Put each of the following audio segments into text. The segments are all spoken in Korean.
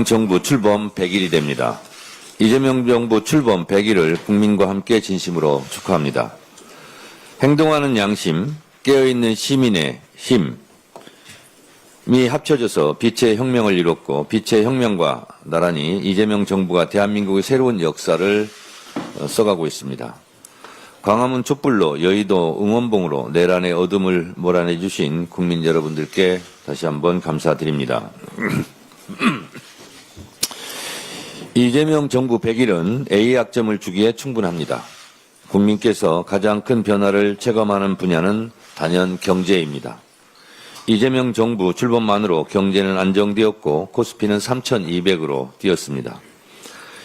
정부 출범 100일이 됩니다. 이재명 정부 출범 100일을 국민과 함께 진심으로 축하합니다. 행동하는 양심, 깨어있는 시민의 힘이 합쳐져서 빛의 혁명을 이뤘고 빛의 혁명과 나란히 이재명 정부가 대한민국의 새로운 역사를 써가고 있습니다. 광화문 촛불로 여의도 응원봉으로 내란의 어둠을 몰아내 주신 국민 여러분들께 다시 한번 감사드립니다. 이재명 정부 100일은 A의 약점을 주기에 충분합니다. 국민께서 가장 큰 변화를 체감하는 분야는 단연 경제입니다. 이재명 정부 출범만으로 경제는 안정되었고 코스피는 3,200으로 뛰었습니다.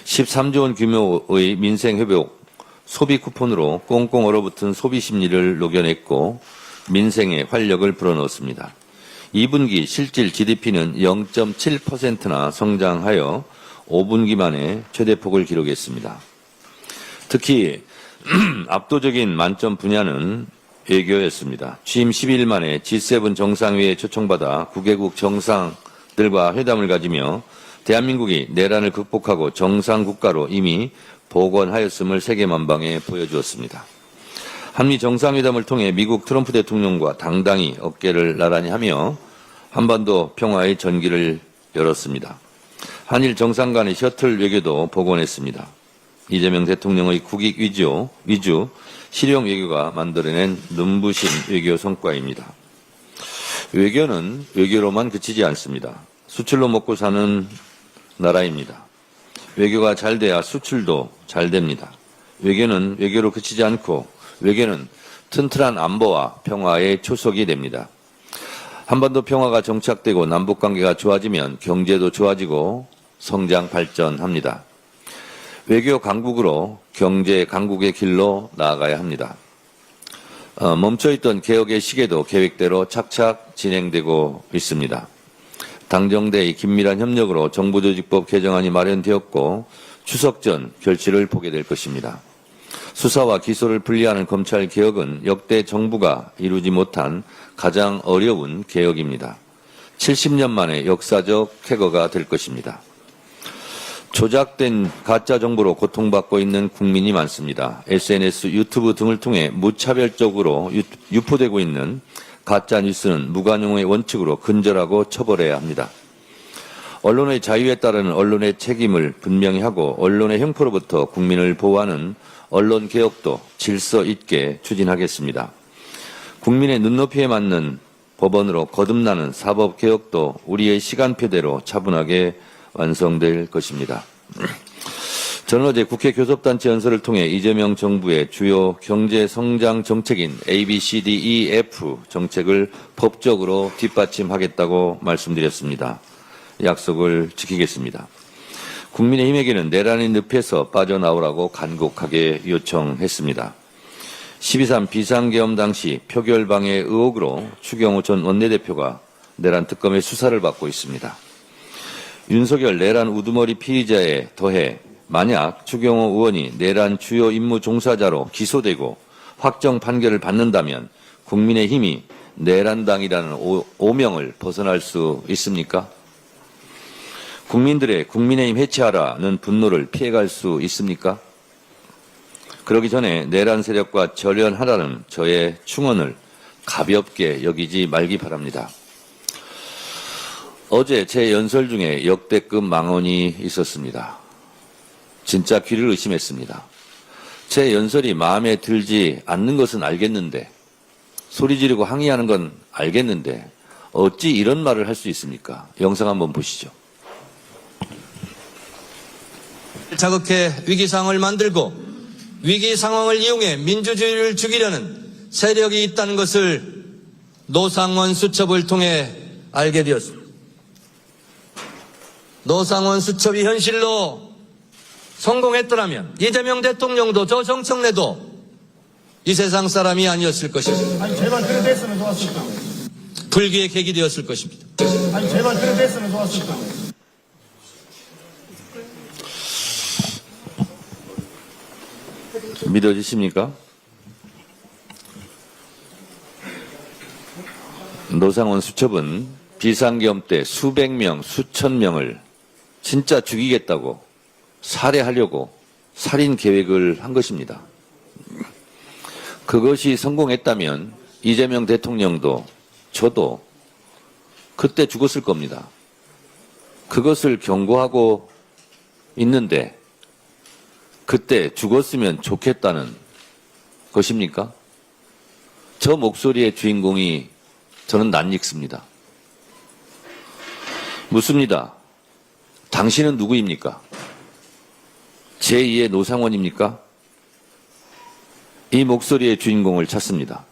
13조 원 규모의 민생회복, 소비 쿠폰으로 꽁꽁 얼어붙은 소비 심리를 녹여냈고 민생에 활력을 불어넣었습니다. 2분기 실질 GDP는 0.7%나 성장하여 5분기 만에 최대폭을 기록했습니다. 특히 압도적인 만점 분야는 외교였습니다. 취임 12일 만에 G7 정상회의에 초청받아 9개국 정상들과 회담을 가지며 대한민국이 내란을 극복하고 정상국가로 이미 복원하였음을 세계만방에 보여주었습니다. 한미 정상회담을 통해 미국 트럼프 대통령과 당당히 어깨를 나란히 하며 한반도 평화의 전기를 열었습니다. 한일 정상 간의 셔틀 외교도 복원했습니다. 이재명 대통령의 국익 위주 실용 외교가 만들어낸 눈부신 외교 성과입니다. 외교는 외교로만 그치지 않습니다. 수출로 먹고 사는 나라입니다. 외교가 잘 돼야 수출도 잘 됩니다. 외교는 외교로 그치지 않고 외교는 튼튼한 안보와 평화의 초석이 됩니다. 한반도 평화가 정착되고 남북관계가 좋아지면 경제도 좋아지고 성장 발전합니다. 외교 강국으로 경제 강국의 길로 나아가야 합니다. 멈춰있던 개혁의 시계도 계획대로 착착 진행되고 있습니다. 당정대의 긴밀한 협력으로 정부조직법 개정안이 마련되었고 추석 전 결실을 보게 될 것입니다. 수사와 기소를 분리하는 검찰 개혁은 역대 정부가 이루지 못한 가장 어려운 개혁입니다. 70년 만에 역사적 쾌거가 될 것입니다. 조작된 가짜 정보로 고통받고 있는 국민이 많습니다. SNS, 유튜브 등을 통해 무차별적으로 유포되고 있는 가짜 뉴스는 무관용의 원칙으로 근절하고 처벌해야 합니다. 언론의 자유에 따르는 언론의 책임을 분명히 하고 언론의 횡포로부터 국민을 보호하는 언론 개혁도 질서 있게 추진하겠습니다. 국민의 눈높이에 맞는 법원으로 거듭나는 사법 개혁도 우리의 시간표대로 차분하게 완성될 것입니다. 저는 어제 국회 교섭단체 연설을 통해 이재명 정부의 주요 경제 성장 정책인 ABCDEF 정책을 법적으로 뒷받침하겠다고 말씀드렸습니다. 약속을 지키겠습니다. 국민의힘에게는 내란의 늪에서 빠져나오라고 간곡하게 요청했습니다. 12.3 비상계엄 당시 표결방해 의혹으로 추경호 전 원내대표가 내란 특검의 수사를 받고 있습니다. 윤석열 내란 우두머리 피의자에 더해 만약 추경호 의원이 내란 주요 임무 종사자로 기소되고 확정 판결을 받는다면 국민의힘이 내란당이라는 오명을 벗어날 수 있습니까? 국민들의 국민의힘 해체하라는 분노를 피해갈 수 있습니까? 그러기 전에 내란 세력과 절연하라는 저의 충언을 가볍게 여기지 말기 바랍니다. 어제 제 연설 중에 역대급 망언이 있었습니다. 진짜 귀를 의심했습니다. 제 연설이 마음에 들지 않는 것은 알겠는데 소리 지르고 항의하는 건 알겠는데 어찌 이런 말을 할 수 있습니까? 영상 한번 보시죠. 자극해 위기 상황을 만들고 위기 상황을 이용해 민주주의를 죽이려는 세력이 있다는 것을 노상원 수첩을 통해 알게 되었습니다. 노상원 수첩이 현실로 성공했더라면 이재명 대통령도 저 정청래도 이 세상 사람이 아니었을 것입니다. 아니 제발 그래 됐으면 좋았을 텐데. 불기의 계기 되었을 것입니다. 아니 제발 그래 됐으면 좋았을 텐데. 믿어지십니까? 노상원 수첩은 비상계엄 때 수백 명, 수천 명을 진짜 죽이겠다고 살해하려고 살인 계획을 한 것입니다. 그것이 성공했다면 이재명 대통령도 저도 그때 죽었을 겁니다. 그것을 경고하고 있는데 그때 죽었으면 좋겠다는 것입니까? 저 목소리의 주인공이 저는 낯익습니다. 묻습니다. 당신은 누구입니까? 제2의 노상원입니까? 이 목소리의 주인공을 찾습니다.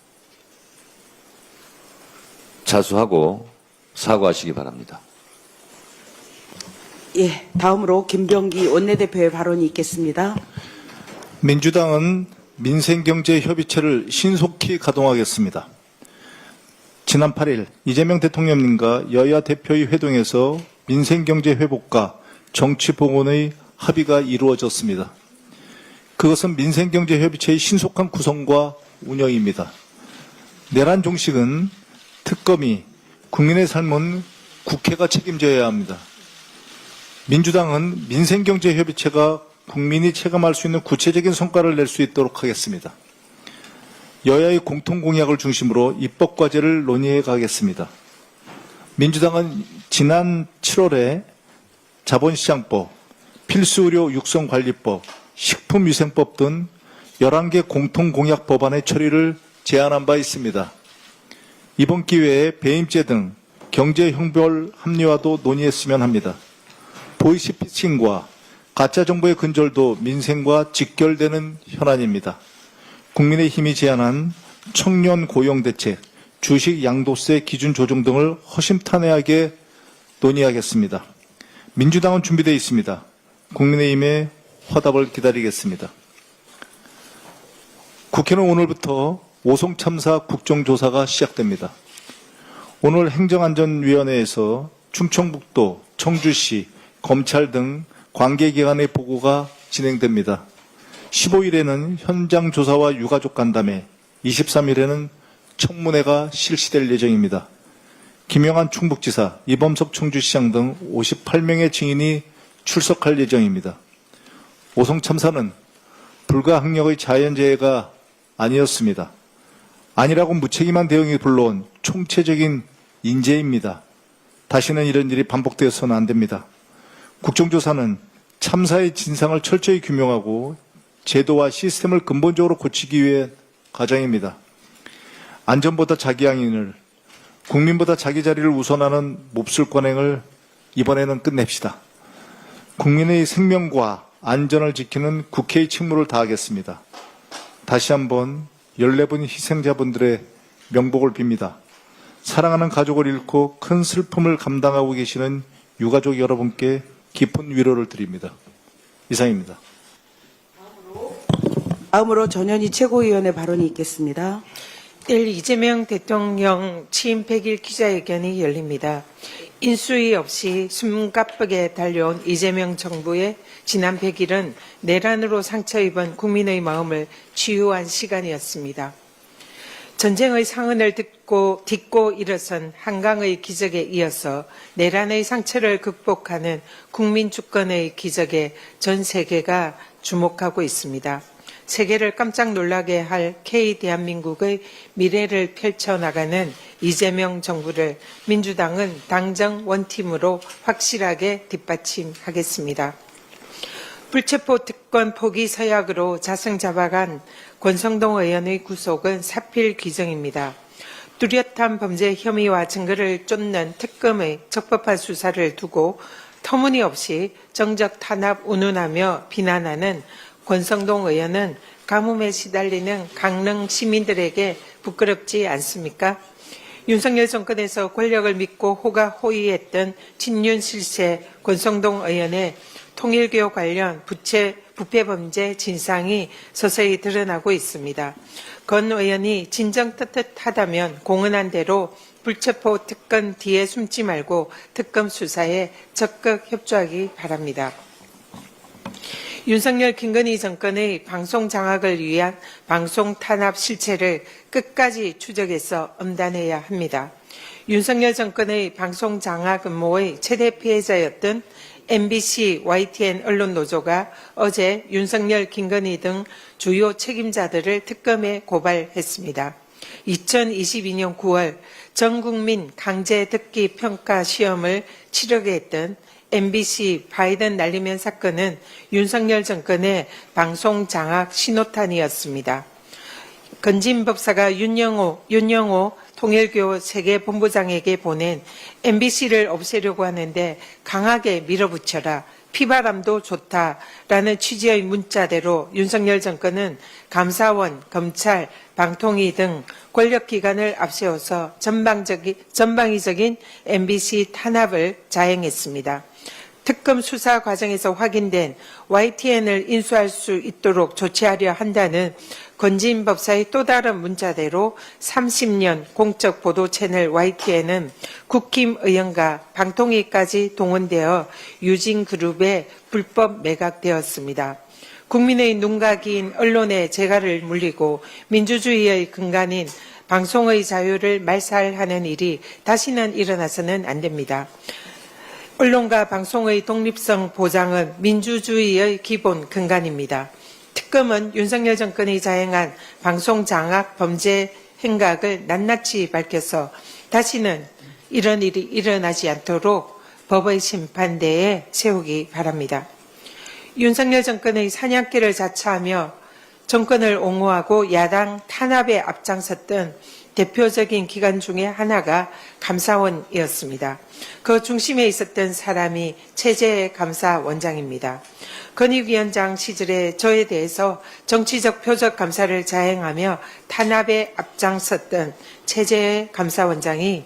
자수하고 사과하시기 바랍니다. 예, 다음으로 김병기 원내대표의 발언이 있겠습니다. 민주당은 민생경제협의체를 신속히 가동하겠습니다. 지난 8일 이재명 대통령님과 여야 대표의 회동에서 민생경제 회복과 정치 복원의 합의가 이루어졌습니다. 그것은 민생경제협의체의 신속한 구성과 운영입니다. 내란 종식은 특검이, 국민의 삶은 국회가 책임져야 합니다. 민주당은 민생경제협의체가 국민이 체감할 수 있는 구체적인 성과를 낼 수 있도록 하겠습니다. 여야의 공통공약을 중심으로 입법과제를 논의해 가겠습니다. 민주당은 지난 7월에 자본시장법, 필수의료 육성관리법, 식품위생법 등 11개 공통공약 법안의 처리를 제안한 바 있습니다. 이번 기회에 배임죄 등 경제형벌 합리화도 논의했으면 합니다. 보이스피싱과 가짜정보의 근절도 민생과 직결되는 현안입니다. 국민의힘이 제안한 청년 고용대책, 주식 양도세 기준 조정 등을 허심탄회하게 논의하겠습니다. 민주당은 준비되어 있습니다. 국민의힘의 화답을 기다리겠습니다. 국회는 오늘부터 오송 참사 국정조사가 시작됩니다. 오늘 행정안전위원회에서 충청북도, 청주시, 검찰 등 관계기관의 보고가 진행됩니다. 15일에는 현장 조사와 유가족 간담회, 23일에는 청문회가 실시될 예정입니다. 김영한 충북지사, 이범석 청주시장 등 58명의 증인이 출석할 예정입니다. 오송 참사는 불가항력의 자연재해가 아니었습니다. 아니라고 무책임한 대응이 불러온 총체적인 인재입니다. 다시는 이런 일이 반복되어서는 안 됩니다. 국정조사는 참사의 진상을 철저히 규명하고 제도와 시스템을 근본적으로 고치기 위해 과정입니다. 안전보다 자기 양인을, 국민보다 자기 자리를 우선하는 몹쓸 관행을 이번에는 끝냅시다. 국민의 생명과 안전을 지키는 국회의 책무를 다하겠습니다. 다시 한번 14분 희생자분들의 명복을 빕니다. 사랑하는 가족을 잃고 큰 슬픔을 감당하고 계시는 유가족 여러분께 깊은 위로를 드립니다. 이상입니다. 다음으로 전현희 최고위원의 발언이 있겠습니다. 내일 이재명 대통령 취임 100일 기자회견이 열립니다. 인수위 없이 숨가쁘게 달려온 이재명 정부의 지난 100일은 내란으로 상처 입은 국민의 마음을 치유한 시간이었습니다. 전쟁의 상흔을 딛고 일어선 한강의 기적에 이어서 내란의 상처를 극복하는 국민 주권의 기적에 전 세계가 주목하고 있습니다. 세계를 깜짝 놀라게 할 K-대한민국의 미래를 펼쳐나가는 이재명 정부를 민주당은 당정 원팀으로 확실하게 뒷받침하겠습니다. 불체포 특권 포기 서약으로 자승자박한 권성동 의원의 구속은 사필 규정입니다. 뚜렷한 범죄 혐의와 증거를 쫓는 특검의 적법한 수사를 두고 터무니없이 정적 탄압 운운하며 비난하는 권성동 의원은 가뭄에 시달리는 강릉 시민들에게 부끄럽지 않습니까? 윤석열 정권에서 권력을 믿고 호가호위했던 친윤 실세 권성동 의원의 통일교 관련 부패 범죄 진상이 서서히 드러나고 있습니다. 권 의원이 진정 떳떳하다면 공언한 대로 불체포 특권 뒤에 숨지 말고 특검 수사에 적극 협조하기 바랍니다. 윤석열 김건희 정권의 방송 장악을 위한 방송 탄압 실체를 끝까지 추적해서 엄단해야 합니다. 윤석열 정권의 방송 장악 음모의 최대 피해자였던 MBC, YTN 언론노조가 어제 윤석열, 김건희 등 주요 책임자들을 특검에 고발했습니다. 2022년 9월 전국민 강제 듣기 평가 시험을 치르게 했던 MBC 바이든 날리면 사건은 윤석열 정권의 방송 장악 신호탄이었습니다. 건진 법사가 윤영호 통일교 세계본부장에게 보낸 MBC를 없애려고 하는데 강하게 밀어붙여라. 피바람도 좋다라는 취지의 문자대로 윤석열 정권은 감사원, 검찰, 방통위 등 권력기관을 앞세워서 전방위적인 MBC 탄압을 자행했습니다. 특검 수사 과정에서 확인된 YTN을 인수할 수 있도록 조치하려 한다는 건진 법사의 또 다른 문자대로 30년 공적 보도 채널 YTN은 국힘 의원과 방통위까지 동원되어 유진그룹에 불법 매각되었습니다. 국민의 눈과 긴 언론의 재갈을 물리고 민주주의의 근간인 방송의 자유를 말살하는 일이 다시는 일어나서는 안 됩니다. 언론과 방송의 독립성 보장은 민주주의의 기본 근간입니다. 특검은 윤석열 정권이 자행한 방송 장악 범죄 행각을 낱낱이 밝혀서 다시는 이런 일이 일어나지 않도록 법의 심판대에 세우기 바랍니다. 윤석열 정권의 사냥개를 자처하며 정권을 옹호하고 야당 탄압에 앞장섰던 대표적인 기관 중에 하나가 감사원이었습니다. 그 중심에 있었던 사람이 최재해 감사원장입니다. 건익위원장 시절에 저에 대해서 정치적 표적 감사를 자행하며 탄압에 앞장섰던 최재해 감사원장이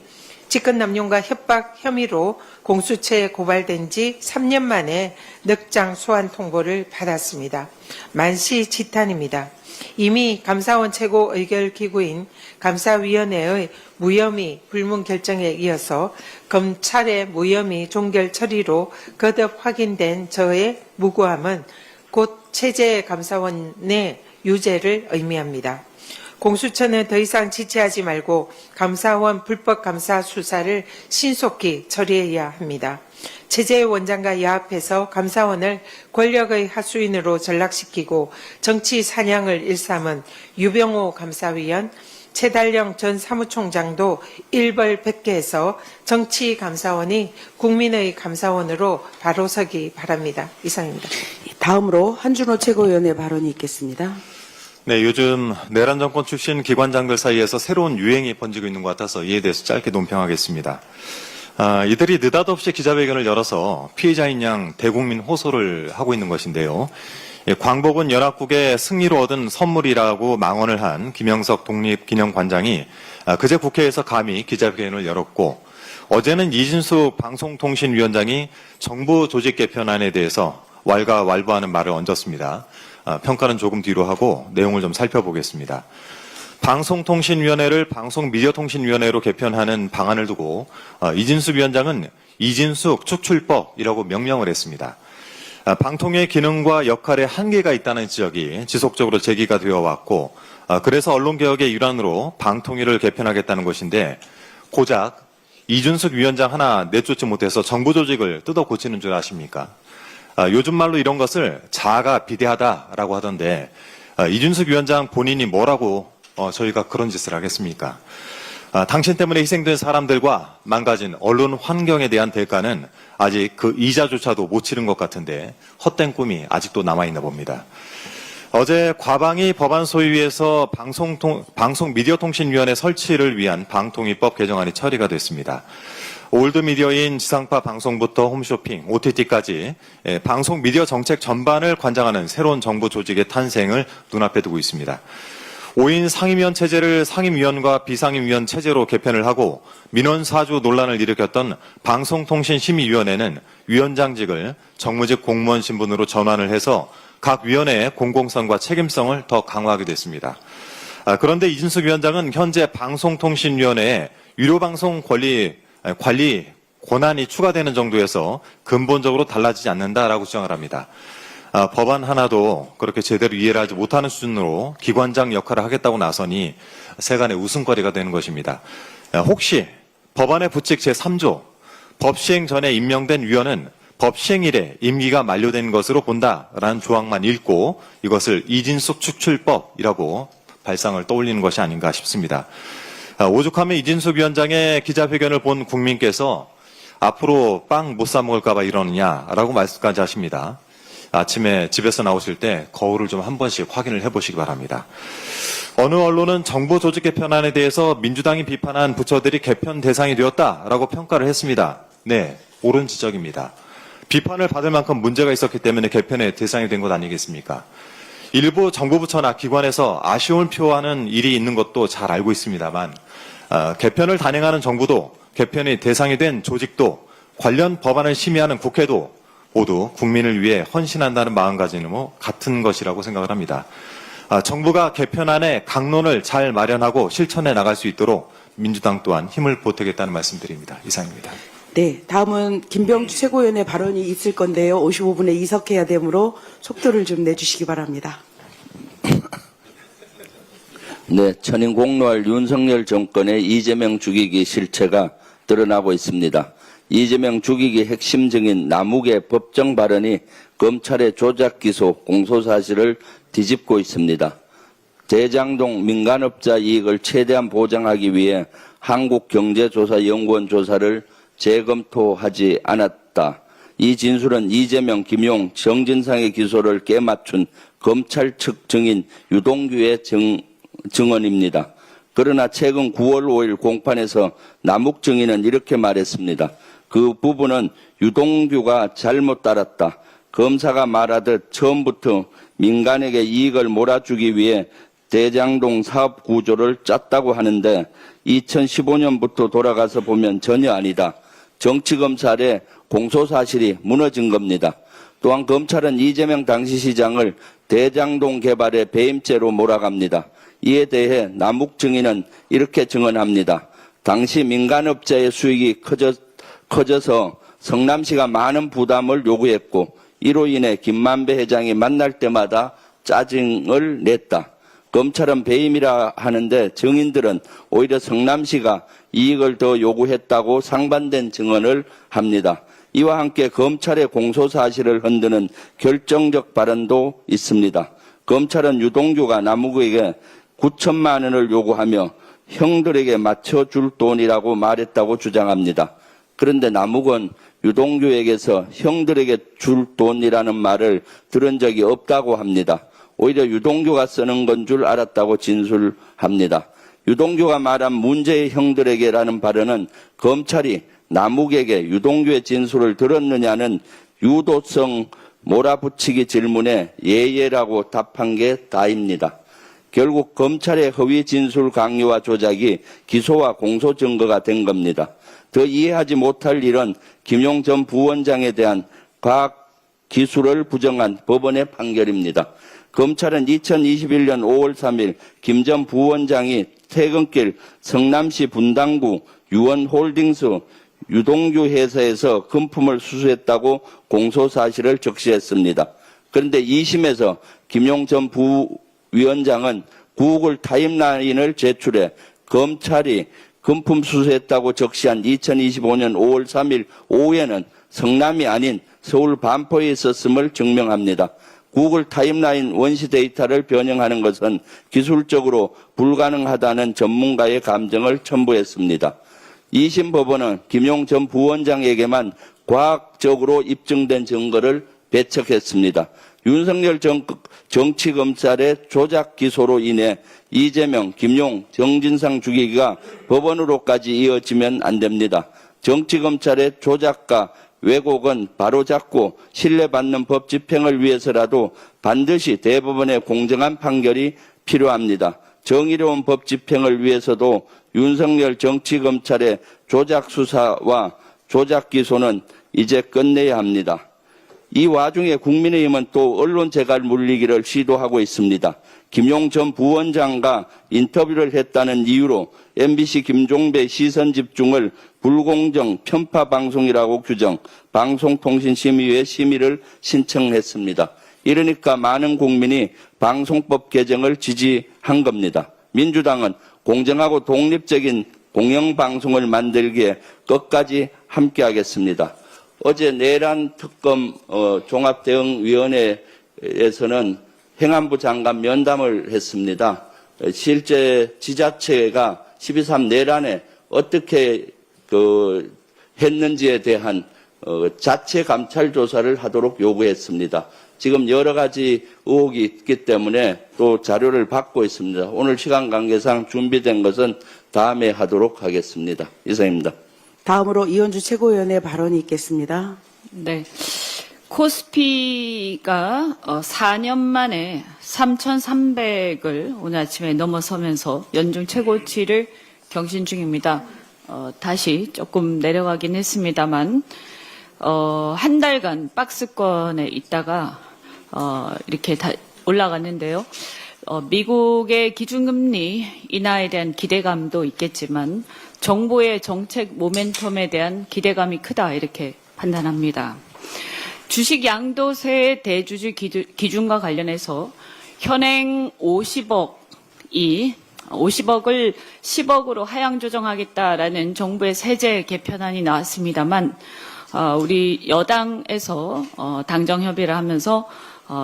직권남용과 협박 혐의로 공수처에 고발된 지 3년 만에 늑장 소환 통보를 받았습니다. 만시지탄입니다. 이미 감사원 최고 의결기구인 감사위원회의 무혐의 불문 결정에 이어서 검찰의 무혐의 종결 처리로 거듭 확인된 저의 무고함은 곧 최재해 감사원의 유죄를 의미합니다. 공수처는 더 이상 지체하지 말고 감사원 불법 감사 수사를 신속히 처리해야 합니다. 최재해 원장과 야합해서 감사원을 권력의 하수인으로 전락시키고 정치 사냥을 일삼은 유병호 감사위원, 최달령 전 사무총장도 일벌백계해서 정치감사원이 국민의 감사원으로 바로 서기 바랍니다. 이상입니다. 다음으로 한준호 최고위원의 발언이 있겠습니다. 네, 요즘 내란 정권 출신 기관장들 사이에서 새로운 유행이 번지고 있는 것 같아서 이에 대해서 짧게 논평하겠습니다. 이들이 느닷없이 기자회견을 열어서 피해자인 양 대국민 호소를 하고 있는 것인데요. 광복은 연합국의 승리로 얻은 선물이라고 망언을 한 김영석 독립기념관장이 그제 국회에서 감히 기자회견을 열었고, 어제는 이진숙 방송통신위원장이 정부 조직 개편안에 대해서 왈가왈부하는 말을 얹었습니다. 평가는 조금 뒤로 하고 내용을 좀 살펴보겠습니다. 방송통신위원회를 방송미디어통신위원회로 개편하는 방안을 두고 이진숙 위원장은 이진숙 축출법이라고 명명을 했습니다. 방통의 기능과 역할에 한계가 있다는 지적이 지속적으로 제기가 되어 왔고, 그래서 언론개혁의 일환으로 방통위를 개편하겠다는 것인데, 고작 이준숙 위원장 하나 내쫓지 못해서 정부 조직을 뜯어 고치는 줄 아십니까? 요즘 말로 이런 것을 자아가 비대하다라고 하던데, 이준숙 위원장 본인이 뭐라고 저희가 그런 짓을 하겠습니까? 당신 때문에 희생된 사람들과 망가진 언론 환경에 대한 대가는 아직 그 이자조차도 못 치른 것 같은데 헛된 꿈이 아직도 남아있나 봅니다. 어제 과방위 법안 소위에서 방송미디어통신위원회 설치를 위한 방통위법 개정안이 처리가 됐습니다. 올드미디어인 지상파 방송부터 홈쇼핑, OTT까지 방송미디어 정책 전반을 관장하는 새로운 정부 조직의 탄생을 눈앞에 두고 있습니다. 5인 상임위원 체제를 상임위원과 비상임위원 체제로 개편을 하고 민원사주 논란을 일으켰던 방송통신심의위원회는 위원장직을 정무직 공무원 신분으로 전환을 해서 각 위원회의 공공성과 책임성을 더 강화하게 됐습니다. 그런데 이진숙 위원장은 현재 방송통신위원회에 유료방송 관리 권한이 추가되는 정도에서 근본적으로 달라지지 않는다라고 주장을 합니다. 법안 하나도 그렇게 제대로 이해를 하지 못하는 수준으로 기관장 역할을 하겠다고 나서니 세간의 웃음거리가 되는 것입니다. 혹시 법안의 부칙 제3조 법 시행 전에 임명된 위원은 법 시행일에 임기가 만료된 것으로 본다라는 조항만 읽고 이것을 이진숙 축출법이라고 발상을 떠올리는 것이 아닌가 싶습니다. 오죽하면 이진숙 위원장의 기자회견을 본 국민께서 앞으로 빵 못 사 먹을까 봐 이러느냐라고 말씀까지 하십니다. 아침에 집에서 나오실 때 거울을 좀 한 번씩 확인을 해보시기 바랍니다. 어느 언론은 정부 조직 개편안에 대해서 민주당이 비판한 부처들이 개편 대상이 되었다라고 평가를 했습니다. 네, 옳은 지적입니다. 비판을 받을 만큼 문제가 있었기 때문에 개편의 대상이 된 것 아니겠습니까? 일부 정부 부처나 기관에서 아쉬움을 표하는 일이 있는 것도 잘 알고 있습니다만 개편을 단행하는 정부도 개편의 대상이 된 조직도 관련 법안을 심의하는 국회도 모두 국민을 위해 헌신한다는 마음가짐으로 같은 것이라고 생각을 합니다. 정부가 개편안의 강론을 잘 마련하고 실천해 나갈 수 있도록 민주당 또한 힘을 보태겠다는 말씀드립니다. 이상입니다. 네, 다음은 김병주 최고위원의 발언이 있을 건데요. 55분에 이석해야 되므로 속도를 좀 내주시기 바랍니다. 네, 천인 공로할 윤석열 정권의 이재명 죽이기 실체가 드러나고 있습니다. 이재명 죽이기 핵심 증인 남욱의 법정 발언이 검찰의 조작 기소 공소 사실을 뒤집고 있습니다. 대장동 민간업자 이익을 최대한 보장하기 위해 한국경제조사연구원 조사를 재검토하지 않았다. 이 진술은 이재명, 김용, 정진상의 기소를 깨맞춘 검찰 측 증인 유동규의 증언입니다. 그러나 최근 9월 5일 공판에서 남욱 증인은 이렇게 말했습니다. 그 부분은 유동규가 잘못 따랐다. 검사가 말하듯 처음부터 민간에게 이익을 몰아주기 위해 대장동 사업 구조를 짰다고 하는데 2015년부터 돌아가서 보면 전혀 아니다. 정치검찰의 공소사실이 무너진 겁니다. 또한 검찰은 이재명 당시 시장을 대장동 개발의 배임죄로 몰아갑니다. 이에 대해 남욱 증인은 이렇게 증언합니다. 당시 민간업자의 수익이 커져서 성남시가 많은 부담을 요구했고 이로 인해 김만배 회장이 만날 때마다 짜증을 냈다. 검찰은 배임이라 하는데 증인들은 오히려 성남시가 이익을 더 요구했다고 상반된 증언을 합니다. 이와 함께 검찰의 공소사실을 흔드는 결정적 발언도 있습니다. 검찰은 유동규가 남욱에게 9천만 원을 요구하며 형들에게 맞춰줄 돈이라고 말했다고 주장합니다. 그런데 남욱은 유동규에게서 형들에게 줄 돈이라는 말을 들은 적이 없다고 합니다. 오히려 유동규가 쓰는 건 줄 알았다고 진술합니다. 유동규가 말한 문제의 형들에게라는 발언은 검찰이 남욱에게 유동규의 진술을 들었느냐는 유도성 몰아붙이기 질문에 예예라고 답한 게 다입니다. 결국 검찰의 허위 진술 강요와 조작이 기소와 공소 증거가 된 겁니다. 더 이해하지 못할 일은 김용 전 부원장에 대한 과학 기술을 부정한 법원의 판결입니다. 검찰은 2021년 5월 3일 김 전 부원장이 퇴근길 성남시 분당구 유원홀딩스 유동규 회사에서 금품을 수수했다고 공소사실을 적시했습니다. 그런데 2심에서 김용 전 부위원장은 구글 타임라인을 제출해 검찰이 금품 수수했다고 적시한 2025년 5월 3일 오후에는 성남이 아닌 서울 반포에 있었음을 증명합니다. 구글 타임라인 원시 데이터를 변형하는 것은 기술적으로 불가능하다는 전문가의 감정을 첨부했습니다. 2심 법원은 김용 전 부원장에게만 과학적으로 입증된 증거를 배척했습니다. 윤석열 정치검찰의 조작 기소로 인해 이재명, 김용, 정진상 죽이기가 법원으로까지 이어지면 안 됩니다. 정치검찰의 조작과 왜곡은 바로잡고 신뢰받는 법 집행을 위해서라도 반드시 대법원의 공정한 판결이 필요합니다. 정의로운 법 집행을 위해서도 윤석열 정치검찰의 조작 수사와 조작 기소는 이제 끝내야 합니다. 이 와중에 국민의힘은 또 언론 재갈 물리기를 시도하고 있습니다. 김용 전 부원장과 인터뷰를 했다는 이유로 MBC 김종배 시선집중을 불공정 편파 방송이라고 규정 방송통신심의회 심의를 신청했습니다. 이러니까 많은 국민이 방송법 개정을 지지한 겁니다. 민주당은 공정하고 독립적인 공영방송을 만들기에 끝까지 함께하겠습니다. 어제 내란 특검 종합대응위원회에서는 행안부 장관 면담을 했습니다. 실제 지자체가 12.3 내란에 어떻게 했는지에 대한 자체 감찰 조사를 하도록 요구했습니다. 지금 여러 가지 의혹이 있기 때문에 또 자료를 받고 있습니다. 오늘 시간 관계상 준비된 것은 다음에 하도록 하겠습니다. 이상입니다. 다음으로 이현주 최고위원의 발언이 있겠습니다. 네. 코스피가 4년 만에 3,300을 오늘 아침에 넘어서면서 연중 최고치를 경신 중입니다. 다시 조금 내려가긴 했습니다만, 한 달간 박스권에 있다가, 이렇게 다 올라갔는데요. 미국의 기준금리 인하에 대한 기대감도 있겠지만, 정부의 정책 모멘텀에 대한 기대감이 크다, 이렇게 판단합니다. 주식 양도세 대주주 기준과 관련해서 현행 50억을 10억으로 하향 조정하겠다라는 정부의 세제 개편안이 나왔습니다만 우리 여당에서 당정 협의를 하면서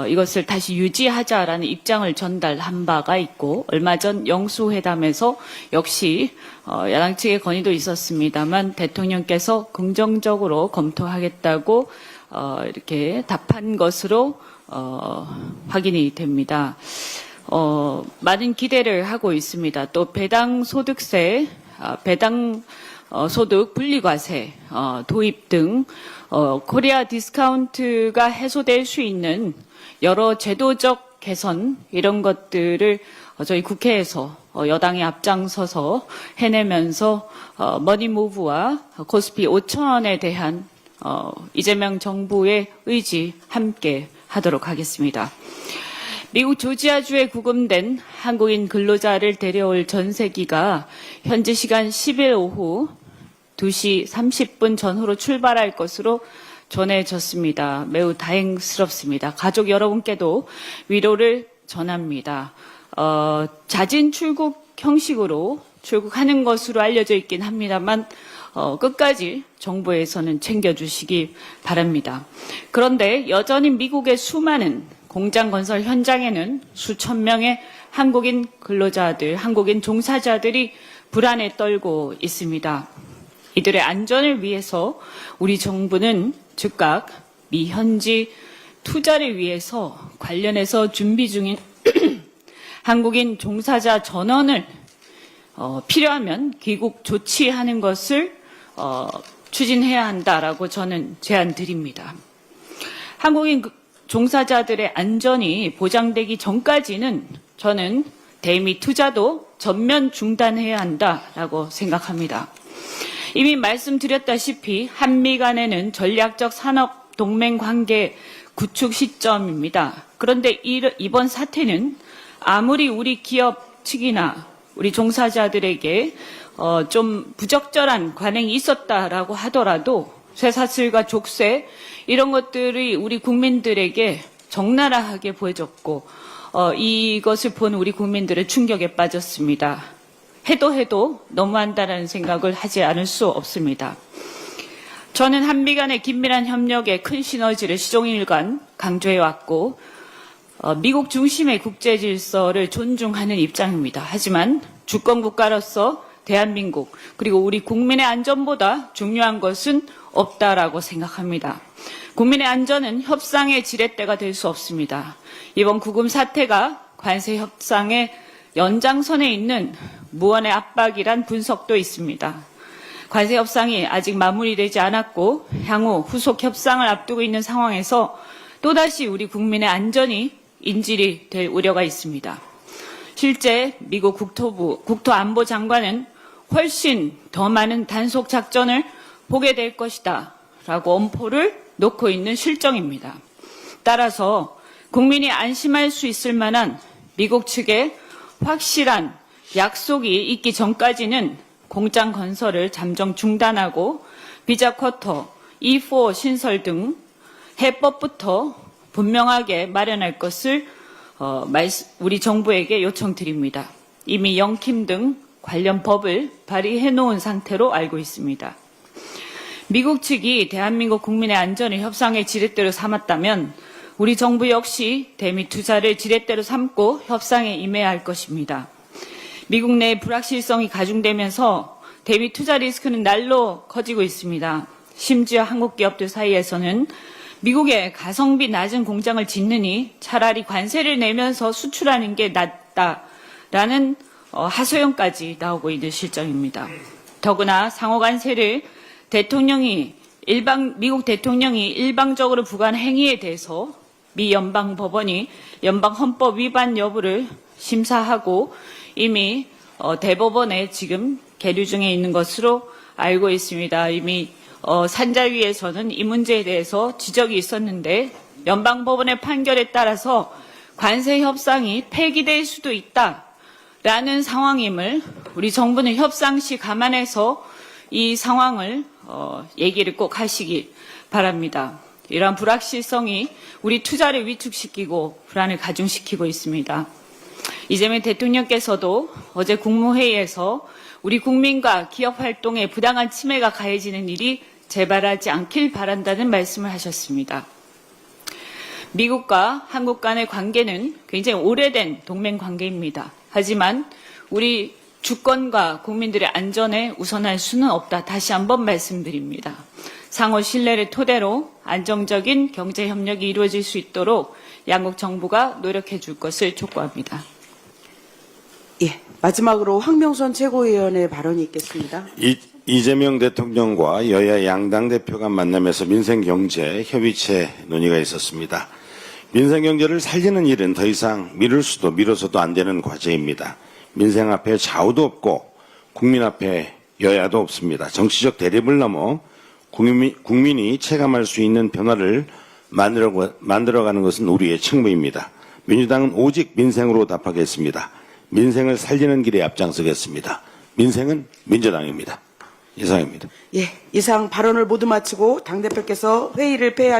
이것을 다시 유지하자라는 입장을 전달한 바가 있고 얼마 전 영수회담에서 역시 야당 측의 건의도 있었습니다만 대통령께서 긍정적으로 검토하겠다고 이렇게 답한 것으로 확인이 됩니다. 많은 기대를 하고 있습니다. 또 배당 소득세, 배당 소득 분리과세 도입 등 코리아 디스카운트가 해소될 수 있는 여러 제도적 개선 이런 것들을 저희 국회에서 여당이 앞장서서 해내면서 머니무브와 코스피 5,000원에 대한 이재명 정부의 의지 함께 하도록 하겠습니다. 미국 조지아주에 구금된 한국인 근로자를 데려올 전세기가 현지 시간 10일 오후 2시 30분 전후로 출발할 것으로 전해졌습니다. 매우 다행스럽습니다. 가족 여러분께도 위로를 전합니다. 자진 출국 형식으로 출국하는 것으로 알려져 있긴 합니다만 끝까지 정부에서는 챙겨주시기 바랍니다. 그런데 여전히 미국의 수많은 공장 건설 현장에는 수천 명의 한국인 근로자들, 한국인 종사자들이 불안에 떨고 있습니다. 이들의 안전을 위해서 우리 정부는 즉각 미 현지 투자를 위해서 관련해서 준비 중인 한국인 종사자 전원을 필요하면 귀국 조치하는 것을 추진해야 한다라고 저는 제안 드립니다. 한국인 종사자들의 안전이 보장되기 전까지는 저는 대미 투자도 전면 중단해야 한다라고 생각합니다. 이미 말씀드렸다시피 한미 간에는 전략적 산업 동맹 관계 구축 시점입니다. 그런데 이번 사태는 아무리 우리 기업 측이나 우리 종사자들에게 좀 부적절한 관행이 있었다라고 하더라도 쇠사슬과 족쇄 이런 것들이 우리 국민들에게 적나라하게 보여졌고 이것을 본 우리 국민들의 충격에 빠졌습니다. 해도 너무한다라는 생각을 하지 않을 수 없습니다. 저는 한미 간의 긴밀한 협력에 큰 시너지를 시종일관 강조해왔고 미국 중심의 국제 질서를 존중하는 입장입니다. 하지만 주권국가로서 대한민국 그리고 우리 국민의 안전보다 중요한 것은 없다라고 생각합니다. 국민의 안전은 협상의 지렛대가 될 수 없습니다. 이번 구금 사태가 관세 협상의 연장선에 있는 무언의 압박이란 분석도 있습니다. 관세 협상이 아직 마무리되지 않았고 향후 후속 협상을 앞두고 있는 상황에서 또다시 우리 국민의 안전이 인질이 될 우려가 있습니다. 실제 미국 국토안보 장관은 훨씬 더 많은 단속 작전을 보게 될 것이다 라고 엄포를 놓고 있는 실정입니다. 따라서 국민이 안심할 수 있을 만한 미국 측의 확실한 약속이 있기 전까지는 공장 건설을 잠정 중단하고 비자 쿼터, E4 신설 등 해법부터 분명하게 마련할 것을 우리 정부에게 요청드립니다. 이미 영킴 등 관련 법을 발의해 놓은 상태로 알고 있습니다. 미국 측이 대한민국 국민의 안전을 협상의 지렛대로 삼았다면 우리 정부 역시 대미 투자를 지렛대로 삼고 협상에 임해야 할 것입니다. 미국 내 불확실성이 가중되면서 대미 투자 리스크는 날로 커지고 있습니다. 심지어 한국 기업들 사이에서는 미국에 가성비 낮은 공장을 짓느니 차라리 관세를 내면서 수출하는 게 낫다라는 하소연까지 나오고 있는 실정입니다. 더구나 상호 관세를 미국 대통령이 일방적으로 부과한 행위에 대해서 미 연방법원이 연방헌법 위반 여부를 심사하고 이미 대법원에 지금 계류 중에 있는 것으로 알고 있습니다. 이미 산자위에서는 이 문제에 대해서 지적이 있었는데 연방법원의 판결에 따라서 관세 협상이 폐기될 수도 있다라는 상황임을 우리 정부는 협상 시 감안해서 이 상황을 얘기를 꼭 하시기 바랍니다. 이러한 불확실성이 우리 투자를 위축시키고 불안을 가중시키고 있습니다. 이재명 대통령께서도 어제 국무회의에서 우리 국민과 기업 활동에 부당한 침해가 가해지는 일이 재발하지 않길 바란다는 말씀을 하셨습니다. 미국과 한국 간의 관계는 굉장히 오래된 동맹 관계입니다. 하지만 우리 주권과 국민들의 안전에 우선할 수는 없다. 다시 한번 말씀드립니다. 상호 신뢰를 토대로 안정적인 경제 협력이 이루어질 수 있도록 양국 정부가 노력해 줄 것을 촉구합니다. 예, 마지막으로 황명선 최고위원의 발언이 있겠습니다. 이재명 대통령과 여야 양당 대표가 만나면서 민생경제 협의체 논의가 있었습니다. 민생경제를 살리는 일은 더 이상 미뤄서도 안 되는 과제입니다. 민생 앞에 좌우도 없고 국민 앞에 여야도 없습니다. 정치적 대립을 넘어 국민이 체감할 수 있는 변화를 만들어가는 것은 우리의 책무입니다. 민주당은 오직 민생으로 답하겠습니다. 민생을 살리는 길에 앞장서겠습니다. 민생은 민주당입니다. 이상입니다. 예, 이상 발언을 모두 마치고 당대표께서 회의를 폐하